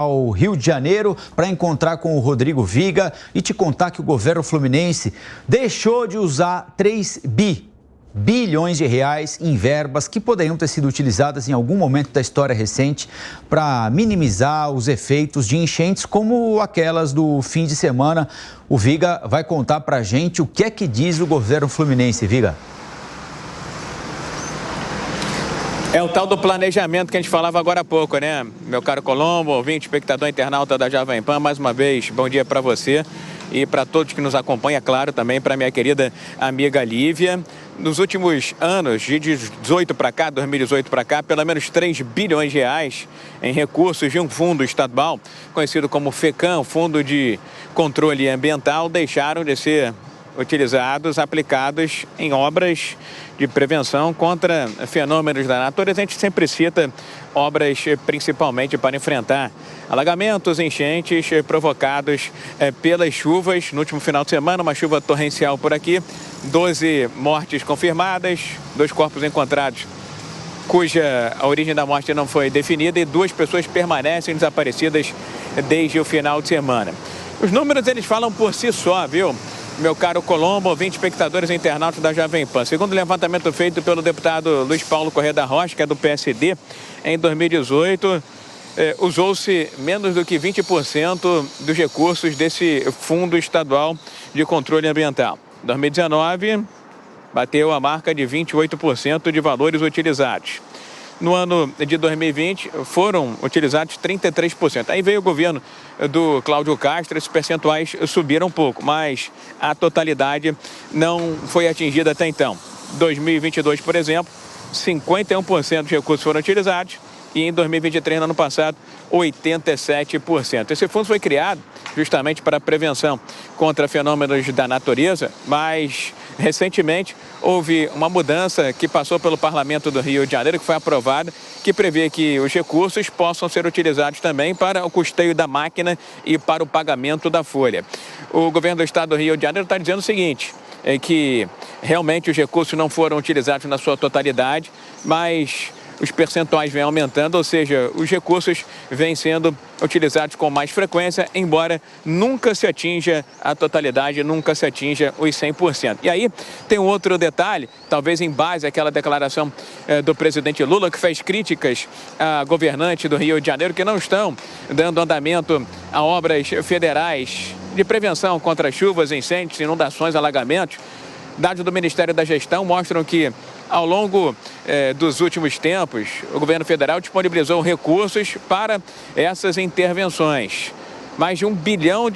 ao Rio de Janeiro para encontrar com o Rodrigo Viga e te contar que o governo fluminense deixou de usar 3 bilhões de reais em verbas que poderiam ter sido utilizadas em algum momento da história recente para minimizar os efeitos de enchentes como aquelas do fim de semana. O Viga vai contar para a gente o que é que diz o governo fluminense. Viga. É o tal do planejamento que a gente falava agora há pouco, né? Meu caro Colombo, ouvinte, espectador, internauta da Jovem Pan, mais uma vez, bom dia para você e para todos que nos acompanham, claro, também para minha querida amiga Lívia. Nos últimos anos, de 2018 para cá, pelo menos 3 bilhões de reais em recursos de um fundo estadual, conhecido como FECAM, Fundo de Controle Ambiental, deixaram de ser utilizados, aplicados em obras de prevenção contra fenômenos da natureza. A gente sempre cita obras principalmente para enfrentar alagamentos, enchentes provocados pelas chuvas. No último final de semana, uma chuva torrencial por aqui, 12 mortes confirmadas, 2 corpos encontrados cuja a origem da morte não foi definida e 2 pessoas permanecem desaparecidas desde o final de semana. Os números, eles falam por si só, viu? Meu caro Colombo, 20 espectadores e internautas da Jovem Pan. Segundo o levantamento feito pelo deputado Luiz Paulo Corrêa da Rocha, que é do PSD, em 2018, usou-se menos do que 20% dos recursos desse Fundo Estadual de Controle Ambiental. Em 2019, bateu a marca de 28% de valores utilizados. No ano de 2020, foram utilizados 33%. Aí veio o governo do Cláudio Castro, esses percentuais subiram um pouco, mas a totalidade não foi atingida até então. 2022, por exemplo, 51% dos recursos foram utilizados e em 2023, no ano passado, 87%. Esse fundo foi criado justamente para a prevenção contra fenômenos da natureza, mas recentemente houve uma mudança que passou pelo Parlamento do Rio de Janeiro, que foi aprovada, que prevê que os recursos possam ser utilizados também para o custeio da máquina e para o pagamento da folha. O governo do estado do Rio de Janeiro está dizendo o seguinte, que realmente os recursos não foram utilizados na sua totalidade, mas os percentuais vêm aumentando, ou seja, os recursos vêm sendo utilizados com mais frequência, embora nunca se atinja a totalidade, nunca se atinja os 100%. E aí tem um outro detalhe, talvez em base àquela declaração do presidente Lula, que fez críticas a governantes do Rio de Janeiro que não estão dando andamento a obras federais de prevenção contra chuvas, incêndios, inundações, alagamentos. Dados do Ministério da Gestão mostram que, ao longo dos últimos tempos, o governo federal disponibilizou recursos para essas intervenções. Mais de R$1 bilhão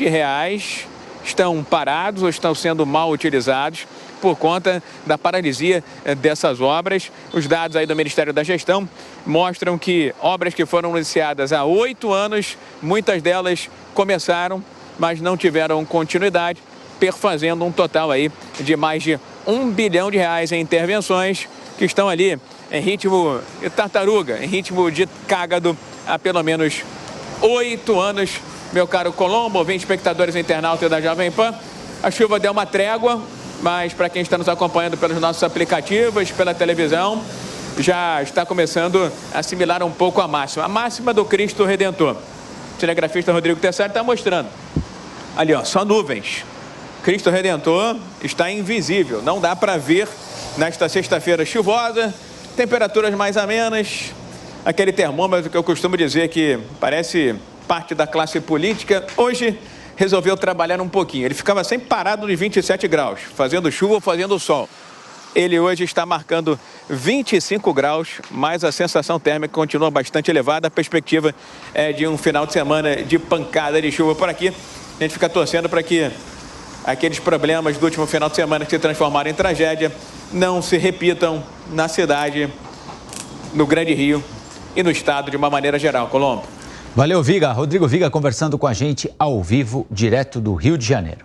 estão parados ou estão sendo mal utilizados por conta da paralisia dessas obras. Os dados aí do Ministério da Gestão mostram que obras que foram iniciadas há 8 anos, muitas delas começaram, mas não tiveram continuidade, perfazendo um total aí de mais de R$1 bilhão em intervenções que estão ali em ritmo de tartaruga, em ritmo de cágado há pelo menos 8 anos. Meu caro Colombo, 20 espectadores internautas da Jovem Pan, a chuva deu uma trégua, mas para quem está nos acompanhando pelos nossos aplicativos, pela televisão, já está começando a assimilar um pouco a máxima do Cristo Redentor. O cinegrafista Rodrigo Tessari está mostrando. Ali, ó, só nuvens. Cristo Redentor está invisível, não dá para ver nesta sexta-feira chuvosa, temperaturas mais amenas, aquele termômetro que eu costumo dizer que parece parte da classe política, hoje resolveu trabalhar um pouquinho. Ele ficava sempre parado nos 27 graus, fazendo chuva ou fazendo sol. Ele hoje está marcando 25 graus, mas a sensação térmica continua bastante elevada. A perspectiva é de um final de semana de pancada de chuva por aqui. A gente fica torcendo para que aqueles problemas do último final de semana que se transformaram em tragédia não se repitam na cidade, no Grande Rio e no estado de uma maneira geral. Colombo. Valeu, Viga. Rodrigo Viga conversando com a gente ao vivo, direto do Rio de Janeiro.